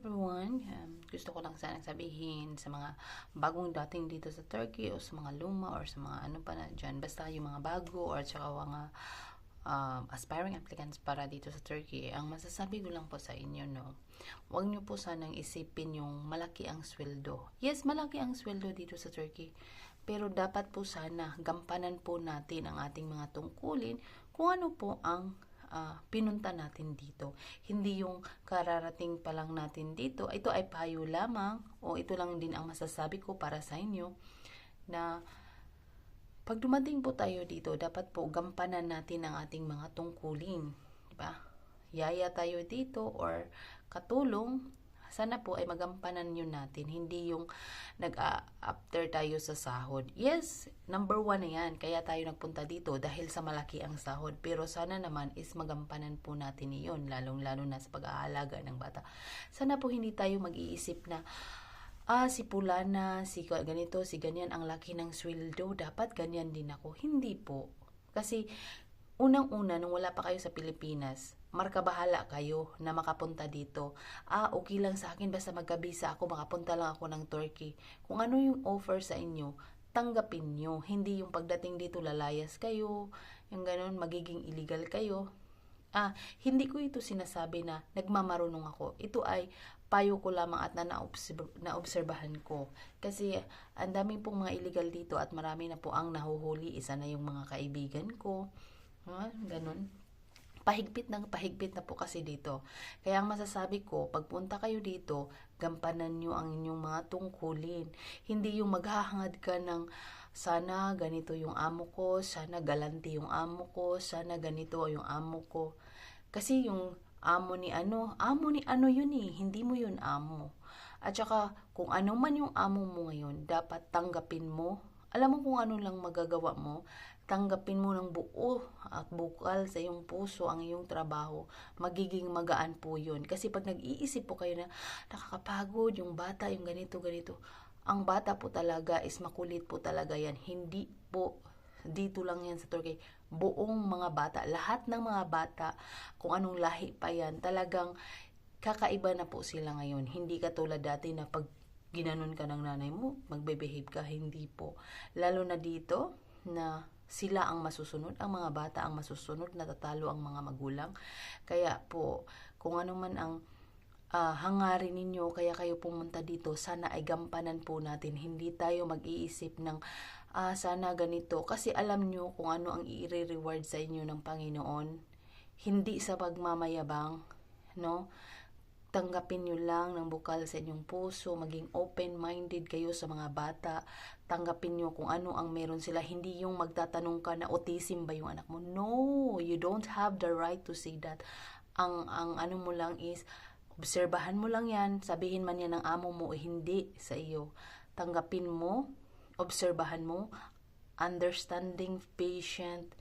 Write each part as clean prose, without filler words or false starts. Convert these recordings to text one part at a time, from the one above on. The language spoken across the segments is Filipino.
everyone. Gusto ko lang sanang sabihin sa mga bagong dating dito sa Turkey o sa mga luma or sa mga ano pa na dyan. Basta yung mga bago or tsaka mga aspiring applicants para dito sa Turkey. Ang masasabi ko lang po sa inyo, no, huwag nyo po sanang isipin yung malaki ang sweldo. Yes, malaki ang sweldo dito sa Turkey. Pero dapat po sana gampanan po natin ang ating mga tungkulin kung ano po ang pinunta natin dito. Hindi yung kararating pa lang natin dito. Ito ay payo lamang o ito lang din ang masasabi ko para sa inyo na pag dumating po tayo dito, dapat po gampanan natin ang ating mga tungkulin. Diba? Yaya tayo dito or katulong, sana po ay magampanan yun natin. Hindi yung nag-after tayo sa sahod. Yes, number 1 na yan. Kaya tayo nagpunta dito dahil sa malaki ang sahod. Pero sana naman is magampanan po natin iyon. Lalong-lalo na sa pag-aalaga ng bata. Sana po hindi tayo mag-iisip na si Pulana, si ganito, si ganyan, ang laki ng sweldo, dapat ganyan din ako. Hindi po. Kasi unang-una, nung wala pa kayo sa Pilipinas, markabahala kayo na makapunta dito. Okay lang sa akin, basta magkabisa ako, makapunta lang ako ng Turkey. Kung ano yung offer sa inyo, tanggapin nyo. Hindi yung pagdating dito, lalayas kayo, yung ganun, magiging illegal kayo. Hindi ko ito sinasabi na nagmamarunong ako. Ito ay payo ko lamang at naobserbahan ko. Kasi ang daming pong mga illegal dito at marami na po ang nahuhuli. Isa na yung mga kaibigan ko. Ganun. Pahigpit na po kasi dito. Kaya ang masasabi ko, pagpunta kayo dito, gampanan nyo ang inyong mga tungkulin. Hindi yung maghahangad ka ng sana ganito yung amo ko, sana galante yung amo ko, sana ganito yung amo ko. Kasi yung amo ni ano yun hindi mo yun amo. At saka kung ano man yung amo mo ngayon, dapat tanggapin mo. Alam mo kung ano lang magagawa mo, tanggapin mo ng buo at bukal sa iyong puso ang iyong trabaho. Magiging magaan po yun. Kasi pag nag-iisip po kayo na nakakapagod, yung bata, yung ganito. Ang bata po talaga is makulit po talaga yan. Hindi po dito lang yan sa Turkey. Buong mga bata, lahat ng mga bata, kung anong lahi pa yan, talagang kakaiba na po sila ngayon. Hindi katulad dati na pag ginanon ka ng nanay mo, magbe-behave ka, hindi po. Lalo na dito, na sila ang masusunod, ang mga bata ang masusunod, natatalo ang mga magulang. Kaya po, kung ano man ang hangarin ninyo, kaya kayo pumunta dito, sana ay gampanan po natin. Hindi tayo mag-iisip ng sana ganito. Kasi alam nyo kung ano ang i-reward sa inyo ng Panginoon. Hindi sa pagmamayabang, no? Tanggapin nyo lang ng bukal sa inyong puso, maging open-minded kayo sa mga bata, tanggapin nyo kung ano ang meron sila, hindi yung magtatanong ka na autism ba yung anak mo. No, you don't have the right to say that. Ang ano mo lang is, obserbahan mo lang yan, sabihin man yan ng amo mo o hindi sa iyo. Tanggapin mo, obserbahan mo, understanding, patient,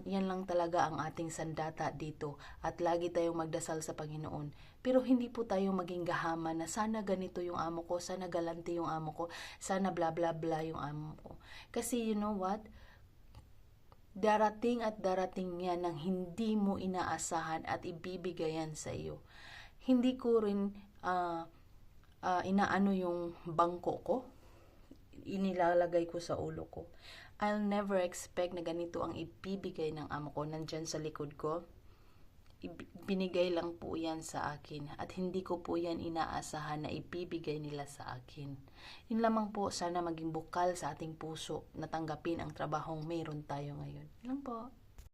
yan lang talaga ang ating sandata dito. At lagi tayong magdasal sa Panginoon. Pero hindi po tayo maging gahaman na sana ganito yung amo ko, sana galante yung amo ko, sana bla bla bla yung amo ko. Kasi you know what? Darating at darating yan ng hindi mo inaasahan at ibibigay yan sa iyo. Hindi ko rin inaano yung bangko ko, inilalagay ko sa ulo ko. I'll never expect na ganito ang ibibigay ng amo ko nandyan sa likod ko. Binigay lang po yan sa akin at hindi ko po yan inaasahan na ibibigay nila sa akin. Yun lamang po, sana maging bukal sa ating puso na tanggapin ang trabahong mayroon tayo ngayon. Yun lang po.